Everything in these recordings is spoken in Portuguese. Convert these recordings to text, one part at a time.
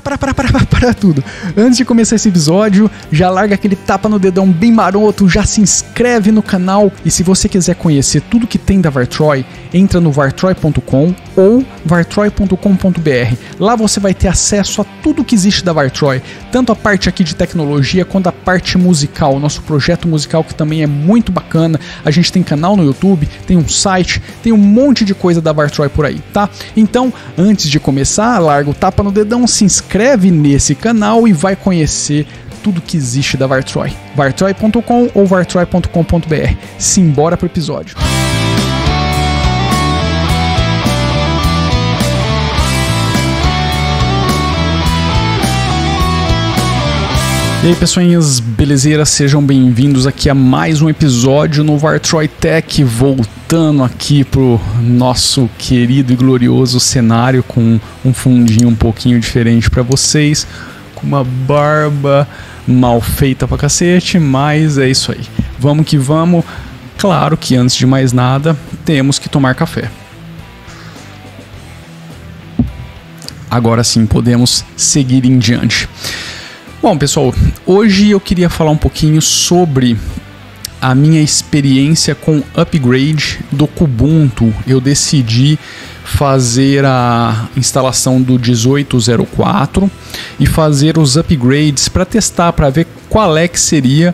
Para tudo. Antes de começar esse episódio, já larga aquele tapa no dedão bem maroto, já se inscreve no canal e se você quiser conhecer tudo que tem da Vartroy, entra no vartroy.com ou vartroy.com.br. Lá você vai ter acesso a tudo que existe da Vartroy, tanto a parte aqui de tecnologia quanto a parte musical, nosso projeto musical que também é muito bacana. A gente tem canal no YouTube, tem um site, tem um monte de coisa da Vartroy por aí, tá? Então, antes de começar, larga o tapa no dedão, se inscreve nesse canal e vai conhecer tudo que existe da Vartroy. Vartroy.com ou vartroy.com.br. Simbora pro episódio. E aí, pessoinhas belezeiras, sejam bem-vindos aqui a mais um episódio no Vartroy Tech, voltando aqui pro nosso querido e glorioso cenário com um fundinho um pouquinho diferente para vocês, com uma barba mal feita pra cacete, mas é isso aí. Vamos que vamos. Claro que antes de mais nada, temos que tomar café. Agora sim, podemos seguir em diante. Bom, pessoal, hoje eu queria falar um pouquinho sobre a minha experiência com upgrade do Kubuntu. Eu decidi fazer a instalação do 18.04 e fazer os upgrades para testar, para ver qual é que seria,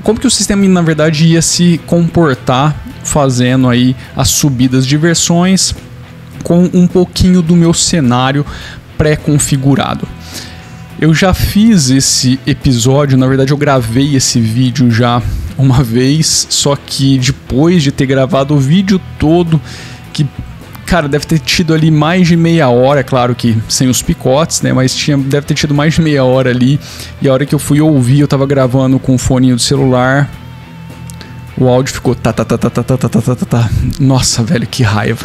como que o sistema na verdade ia se comportar fazendo aí as subidas de versões com um pouquinho do meu cenário pré-configurado. Eu já fiz esse episódio, na verdade eu gravei esse vídeo já uma vez, só que depois de ter gravado o vídeo todo, que, cara, deve ter tido ali mais de meia hora, claro que sem os picotes, né, mas deve ter tido mais de meia hora ali, e a hora que eu fui ouvir, eu tava gravando com o fone do celular, o áudio ficou tá. Nossa, velho, que raiva.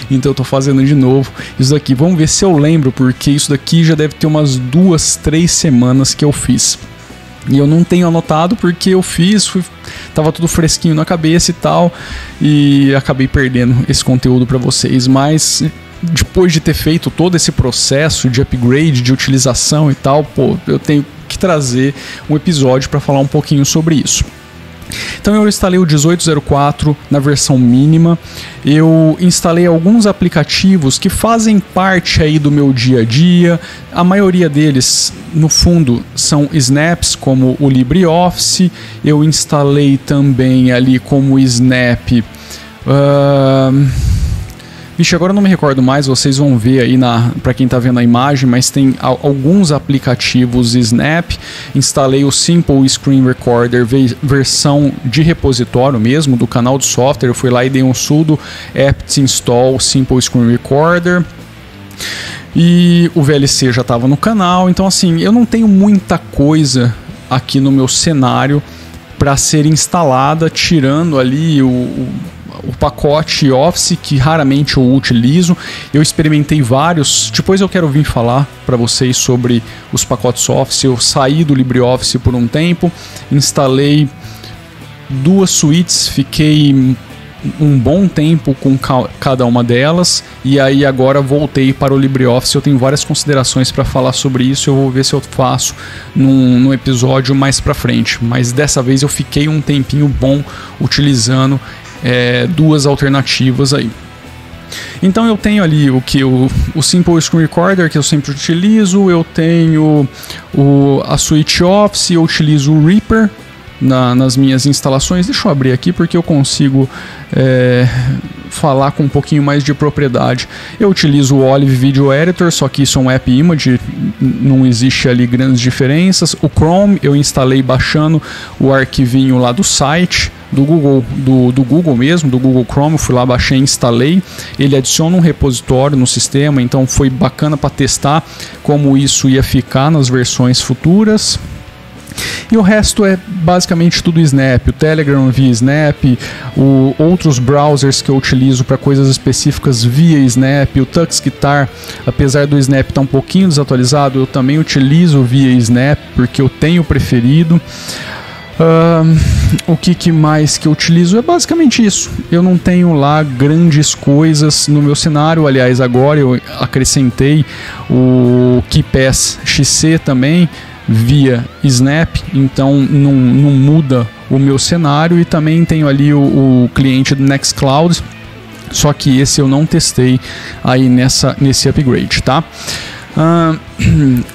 Então eu tô fazendo de novo isso daqui. Vamos ver se eu lembro, porque isso daqui já deve ter umas 2-3 semanas que eu fiz. E eu não tenho anotado porque eu fiz, tava tudo fresquinho na cabeça e tal, e acabei perdendo esse conteúdo pra vocês. Mas depois de ter feito todo esse processo de upgrade, de utilização e tal, pô, eu tenho que trazer um episódio pra falar um pouquinho sobre isso. Então eu instalei o 18.04 na versão mínima, eu instalei alguns aplicativos que fazem parte aí do meu dia a dia, a maioria deles no fundo são snaps como o LibreOffice, eu instalei também ali como Snap, vixe, agora eu não me recordo mais, vocês vão ver aí para quem está vendo a imagem, mas tem alguns aplicativos Snap. Instalei o Simple Screen Recorder versão de repositório mesmo, do canal do software. Eu fui lá e dei um sudo apt install Simple Screen Recorder. E o VLC já estava no canal, então assim, eu não tenho muita coisa aqui no meu cenário para ser instalada, tirando ali o pacote Office, que raramente eu utilizo. Eu experimentei vários, depois eu quero vir falar para vocês sobre os pacotes Office. Eu saí do LibreOffice por um tempo, instalei 2 suítes, fiquei um bom tempo com cada uma delas, e aí agora voltei para o LibreOffice. Eu tenho várias considerações para falar sobre isso, eu vou ver se eu faço num episódio mais para frente, mas dessa vez eu fiquei um tempinho bom utilizando 2 alternativas aí. Então eu tenho ali o Simple Screen Recorder, que eu sempre utilizo, eu tenho a suite Office, eu utilizo o Reaper nas minhas instalações. Deixa eu abrir aqui porque eu consigo falar com um pouquinho mais de propriedade. Eu utilizo o Olive Video Editor, só que isso é um app image, não existe ali grandes diferenças. O Chrome eu instalei baixando o arquivinho lá do site do Google, do Google mesmo, do Google Chrome. Eu fui lá, baixei e instalei. Ele adiciona um repositório no sistema, então foi bacana para testar como isso ia ficar nas versões futuras. E o resto é basicamente tudo Snap, o Telegram via Snap, outros browsers que eu utilizo para coisas específicas via Snap, o Tux Guitar, apesar do Snap estar um pouquinho desatualizado, eu também utilizo via Snap porque eu tenho preferido. O que mais que eu utilizo é basicamente isso. Eu não tenho lá grandes coisas no meu cenário. Aliás, agora eu acrescentei o KeePass XC também via Snap, então não muda o meu cenário. E também tenho ali o cliente do Nextcloud, só que esse eu não testei aí nesse upgrade, tá?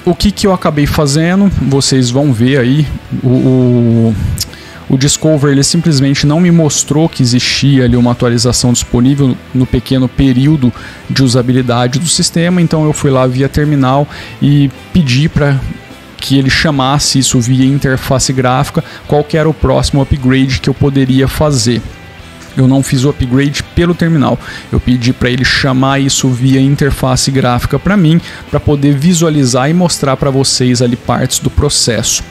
O que eu acabei fazendo, vocês vão ver aí, o Discover ele simplesmente não me mostrou que existia ali uma atualização disponível no pequeno período de usabilidade do sistema, então eu fui lá via terminal e pedi para que ele chamasse isso via interface gráfica, qual que era o próximo upgrade que eu poderia fazer. Eu não fiz o upgrade pelo terminal, eu pedi para ele chamar isso via interface gráfica para mim, para poder visualizar e mostrar para vocês ali partes do processo.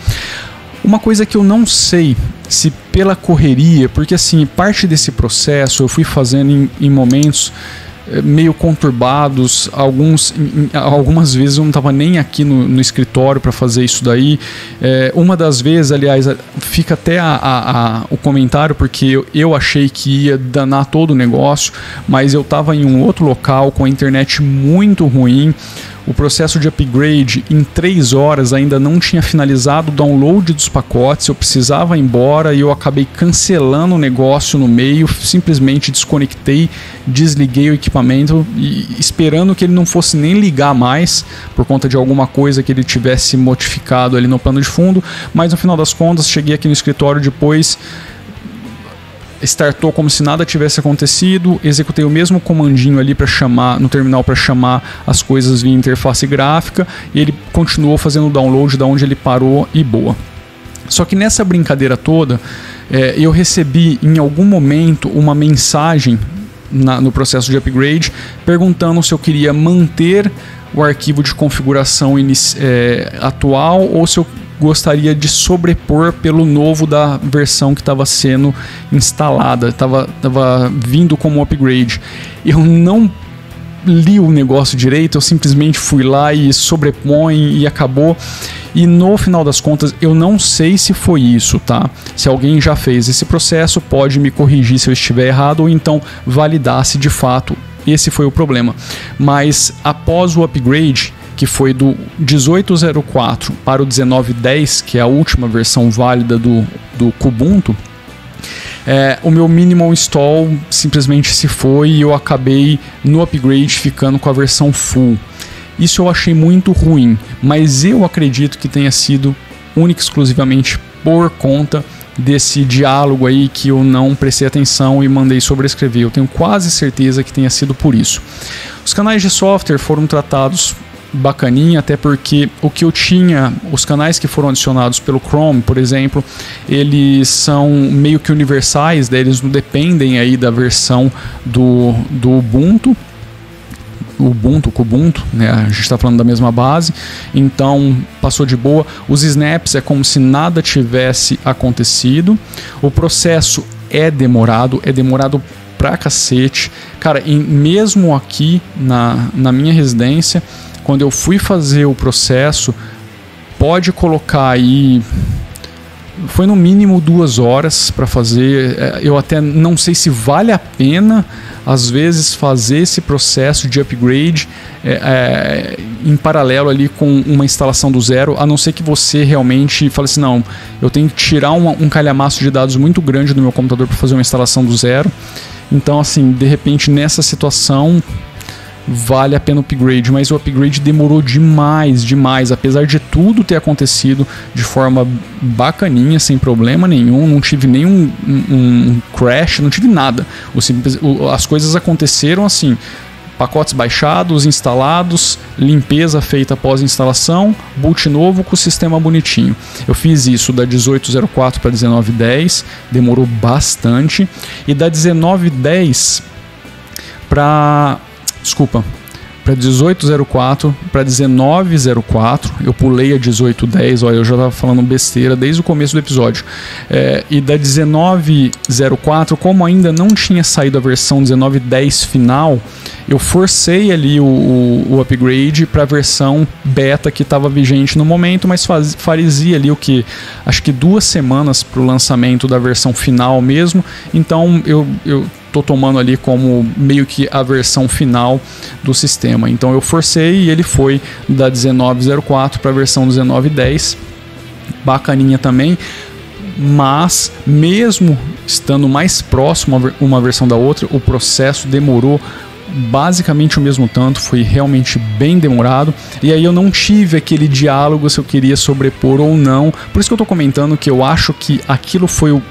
Uma coisa que eu não sei se pela correria, porque assim, parte desse processo eu fui fazendo em momentos meio conturbados, algumas vezes eu não estava nem aqui no escritório para fazer isso daí. Uma das vezes, aliás, fica até o comentário, porque eu achei que ia danar todo o negócio, mas eu estava em um outro local com a internet muito ruim. O processo de upgrade em 3 horas ainda não tinha finalizado o download dos pacotes, eu precisava ir embora e eu acabei cancelando o negócio no meio, simplesmente desconectei, desliguei o equipamento e esperando que ele não fosse nem ligar mais por conta de alguma coisa que ele tivesse modificado ali no plano de fundo, mas no final das contas cheguei aqui no escritório depois, startou como se nada tivesse acontecido, executei o mesmo comandinho ali para chamar no terminal para chamar as coisas via interface gráfica e ele continuou fazendo o download da onde ele parou e boa. Só que nessa brincadeira toda, eu recebi em algum momento uma mensagem no processo de upgrade perguntando se eu queria manter o arquivo de configuração atual ou se eu gostaria de sobrepor pelo novo da versão que estava sendo instalada, estava vindo como upgrade. Eu não li o negócio direito, eu simplesmente fui lá e sobrepõe e acabou. E no final das contas, eu não sei se foi isso, tá? Se alguém já fez esse processo, pode me corrigir se eu estiver errado ou então validar se de fato esse foi o problema. Mas após o upgrade, que foi do 18.04 para o 19.10, que é a última versão válida do Kubuntu, o meu minimal install simplesmente se foi e eu acabei no upgrade ficando com a versão full. Isso eu achei muito ruim, mas eu acredito que tenha sido única e exclusivamente por conta desse diálogo aí que eu não prestei atenção e mandei sobrescrever. Eu tenho quase certeza que tenha sido por isso. Os canais de software foram tratados bacaninha, até porque o que eu tinha, os canais que foram adicionados pelo Chrome, por exemplo, eles são meio que universais, né? Eles não dependem aí da versão do Ubuntu, Kubuntu, né? A gente está falando da mesma base, então passou de boa. Os snaps é como se nada tivesse acontecido. O processo é demorado pra cacete. Cara, mesmo aqui na minha residência, quando eu fui fazer o processo, pode colocar aí, foi no mínimo 2 horas para fazer. Eu até não sei se vale a pena às vezes fazer esse processo de upgrade em paralelo ali com uma instalação do zero, a não ser que você realmente fale assim, não, eu tenho que tirar um calhamaço de dados muito grande do meu computador para fazer uma instalação do zero. Então assim, de repente nessa situação vale a pena o upgrade, mas o upgrade demorou demais, apesar de tudo ter acontecido de forma bacaninha, sem problema nenhum, não tive nenhum crash, não tive nada. As coisas aconteceram assim, pacotes baixados, instalados, limpeza feita após instalação, boot novo com o sistema bonitinho. Eu fiz isso da 18.04 para 19.10, demorou bastante, e da 19.10 para... Desculpa, para 18.04, para 19.04, eu pulei a 18.10, olha, eu já estava falando besteira desde o começo do episódio, e da 19.04, como ainda não tinha saído a versão 19.10 final, eu forcei ali o upgrade para a versão beta que estava vigente no momento, mas fazia ali o que, acho que 2 semanas para o lançamento da versão final mesmo, então eu tô tomando ali como meio que a versão final do sistema. Então eu forcei e ele foi da 19.04 para a versão 19.10. Bacaninha também. Mas mesmo estando mais próximo uma versão da outra, o processo demorou basicamente o mesmo tanto, foi realmente bem demorado, e aí eu não tive aquele diálogo se eu queria sobrepor ou não. Por isso que eu tô comentando que eu acho que aquilo foi o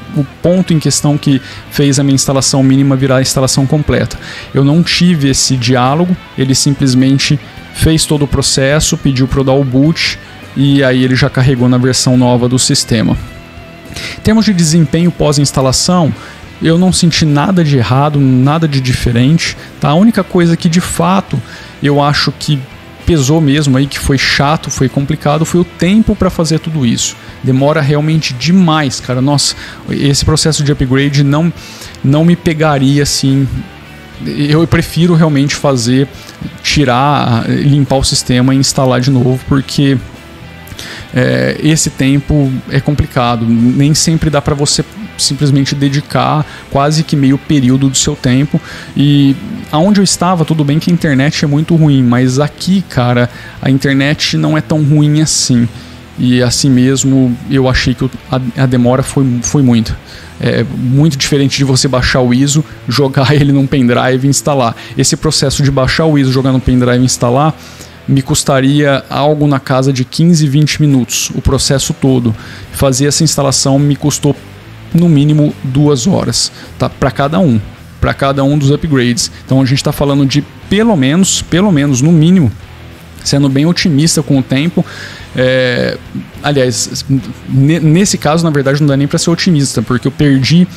ponto em questão que fez a minha instalação mínima virar a instalação completa. Eu não tive esse diálogo, ele simplesmente fez todo o processo, pediu para eu dar o boot, e aí ele já carregou na versão nova do sistema. Em termos de desempenho pós-instalação, eu não senti nada de errado, nada de diferente, tá? A única coisa que de fato eu acho que pesou mesmo aí, que foi chato, foi complicado, foi o tempo para fazer tudo isso. Demora realmente demais, cara. Nossa, esse processo de upgrade não me pegaria assim. Eu prefiro realmente limpar o sistema e instalar de novo, porque esse tempo é complicado. Nem sempre dá para você simplesmente dedicar quase que meio período do seu tempo. E aonde eu estava, tudo bem que a internet é muito ruim, mas aqui, cara, a internet não é tão ruim assim. E assim mesmo, eu achei que a demora foi muito. É muito diferente de você baixar o ISO, jogar ele num pendrive e instalar. Esse processo de baixar o ISO, jogar no pendrive e instalar, me custaria algo na casa de 15, 20 minutos, o processo todo. Fazer essa instalação me custou no mínimo 2 horas, tá? Para cada um dos upgrades. Então a gente está falando de pelo menos no mínimo, sendo bem otimista com o tempo. Aliás, nesse caso, na verdade, não dá nem para ser otimista, porque eu perdi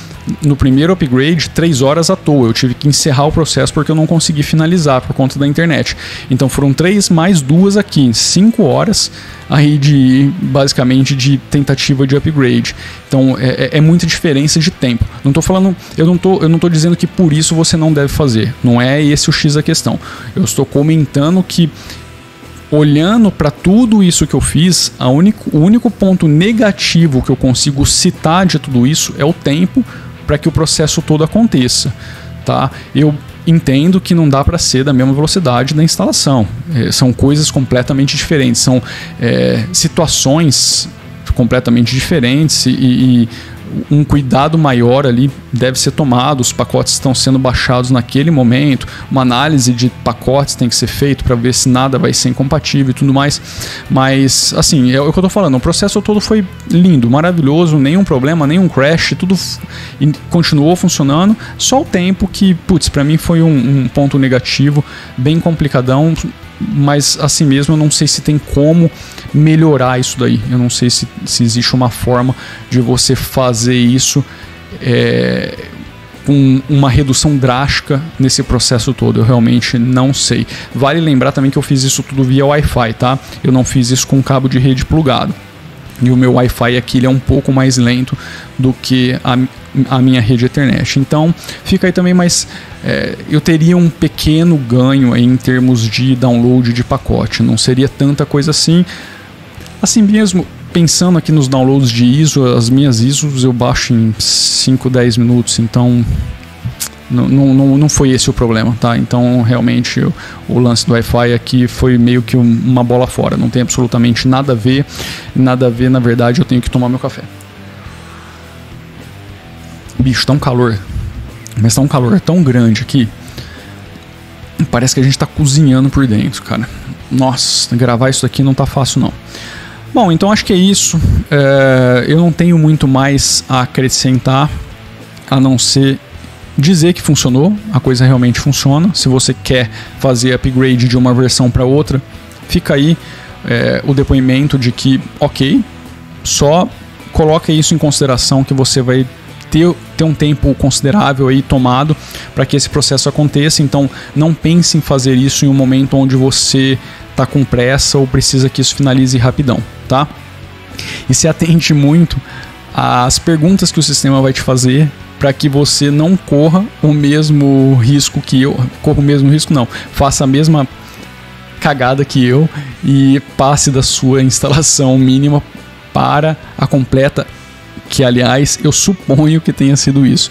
no primeiro upgrade 3 horas à toa. Eu tive que encerrar o processo porque eu não consegui finalizar por conta da internet. Então foram 3 mais 2 aqui, 5 horas aí basicamente de tentativa de upgrade. Então é muita diferença de tempo. Não tô falando, eu não tô dizendo que por isso você não deve fazer. Não é esse o X da questão. Eu estou comentando que, olhando para tudo isso que eu fiz, o único ponto negativo que eu consigo citar de tudo isso é o tempo para que o processo todo aconteça, tá? Eu entendo que não dá para ser da mesma velocidade da instalação, são coisas completamente diferentes, são situações completamente diferentes e um cuidado maior ali deve ser tomado. Os pacotes estão sendo baixados naquele momento, uma análise de pacotes tem que ser feito para ver se nada vai ser incompatível e tudo mais, mas assim, é o que eu tô falando, o processo todo foi lindo, maravilhoso, nenhum problema, nenhum crash, tudo continuou funcionando, só o tempo que, putz, para mim foi um ponto negativo, bem complicadão. Mas assim mesmo eu não sei se tem como melhorar isso daí. Eu não sei se existe uma forma de você fazer isso com uma redução drástica nesse processo todo. Eu realmente não sei. Vale lembrar também que eu fiz isso tudo via Wi-Fi, tá? Eu não fiz isso com cabo de rede plugado. E o meu Wi-Fi aqui ele é um pouco mais lento do que a minha rede Ethernet. Então fica aí também, mas eu teria um pequeno ganho aí em termos de download de pacote. Não seria tanta coisa assim. Assim mesmo, pensando aqui nos downloads de ISO, as minhas ISOs eu baixo em 5, 10 minutos. Então não foi esse o problema, tá? Então realmente o lance do Wi-Fi aqui foi meio que uma bola fora, não tem absolutamente nada a ver, na verdade eu tenho que tomar meu café. Bicho, tá um calor, mas tá um calor tão grande aqui, parece que a gente tá cozinhando por dentro, cara. Nossa, gravar isso aqui não tá fácil não. Bom, então acho que é isso. Eu não tenho muito mais a acrescentar, a não ser dizer que funcionou, a coisa realmente funciona. Se você quer fazer upgrade de uma versão para outra, fica aí o depoimento de que, ok, só coloca isso em consideração que você vai ter ter um tempo considerável aí tomado para que esse processo aconteça. Então não pense em fazer isso em um momento onde você está com pressa ou precisa que isso finalize rapidão, tá? E se atente muito às perguntas que o sistema vai te fazer para que você não corra o mesmo risco que eu. Corra o mesmo risco não, faça a mesma cagada que eu e passe da sua instalação mínima para a completa, que aliás eu suponho que tenha sido isso,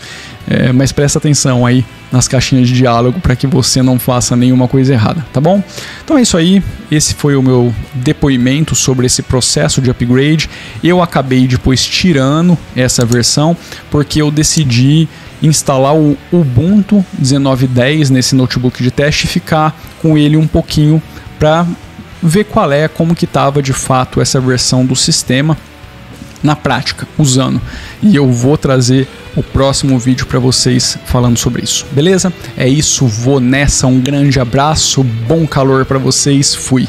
mas presta atenção aí nas caixinhas de diálogo para que você não faça nenhuma coisa errada, tá bom? Então é isso aí, esse foi o meu depoimento sobre esse processo de upgrade. Eu acabei depois tirando essa versão porque eu decidi instalar o Ubuntu 19.10 nesse notebook de teste e ficar com ele um pouquinho para ver como que estava de fato essa versão do sistema na prática, usando. E eu vou trazer o próximo vídeo para vocês falando sobre isso, beleza? É isso, vou nessa, um grande abraço, bom calor para vocês, fui!